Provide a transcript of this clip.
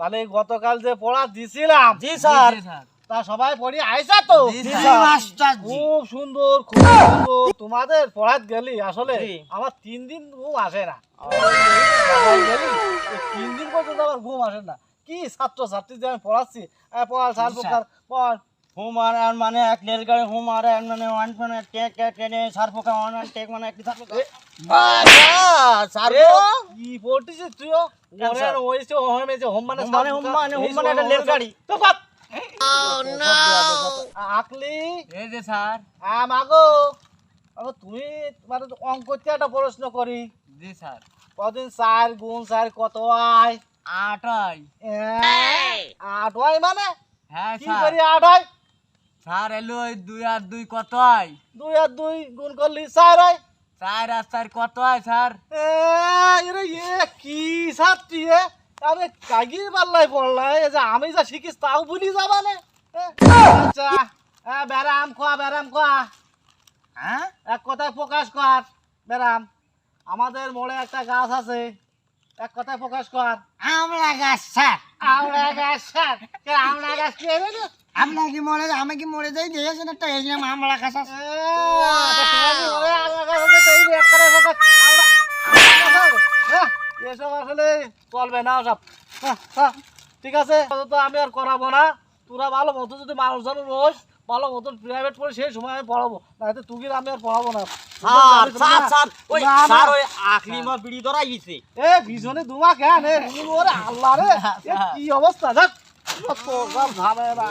তাহলে গতকাল যে পড়া দিছিলাম জি স্যার তা সবাই পড়ি আইসা তো জি মাস্টার জি খুব সুন্দর খুব সুন্দর তোমাদের পড়াত গেলি আসলে জি। আমার 3 দিন ঘুম আসে না গেলি 3 দিন পর্যন্ত আমার ঘুম আসে না কি ছাত্র ছাত্রী যে আমি পড়াচ্ছি পড়াল সাল প্রকার পড় হুমার আর মানে এক রেলগাড়ি হুমার আর মানে ওয়ান মানে টেক ট্রেনে সার পোকা ওয়ান টেক মানে একটি সার পোকা স্যার কি পড়তিস তুইও ওরে স্যার। ওইছে হোমে যে হোম মানে হোম মানে একটা রেলগাড়ি তো বাপ আকলি এই যে স্যার মাগো আগো তুমি মানে অঙ্ক একটা প্রশ্ন করি জি স্যার কদিন 4 গুণ 4 কত হয় 8 হয় 8 হয় মানে হ্যাঁ কি স্যার করি 8 হয় স্যার এলো 2 আর 2 কত হয় 2 আর 2 গুণ করলি 4 হয় 4 আর 4 কত হয় স্যার এরে কি ছাত্রী আমি কাগি পাল্লাই পড়লাই যে আমি যা শিখিস তাও ভুলি যাবা না আচ্ছা ব্যারাম খোয়া হ্যাঁ এক কথায় প্রকাশ কর ব্যারাম আমাদের মোড়ে একটা গাছ আছে এক কথায় প্রকাশ কর আমলা গাছ স্যার আমড়া গাছ স্যার আমড়া গাছ কি রে আমরা কি মরে আমি কি মরে যাই দিয়েছেন একটা এই নাম আমলা গাছ আছে এসব আসলে চলবে না সব ঠিক আছে তো আমি আর করাবো না তোরা ভালো মতো যদি মানুষজন রোজ ভালো মতন প্রাইভেট পড়ে সেই সময় আমি পড়াবো না তুই আমি আর পড়াবো না বিড়ি ধরাই গেছে এ ভীষণে দুমা কেন আল্লাহ রে কি অবস্থা দেখ ঝামেলা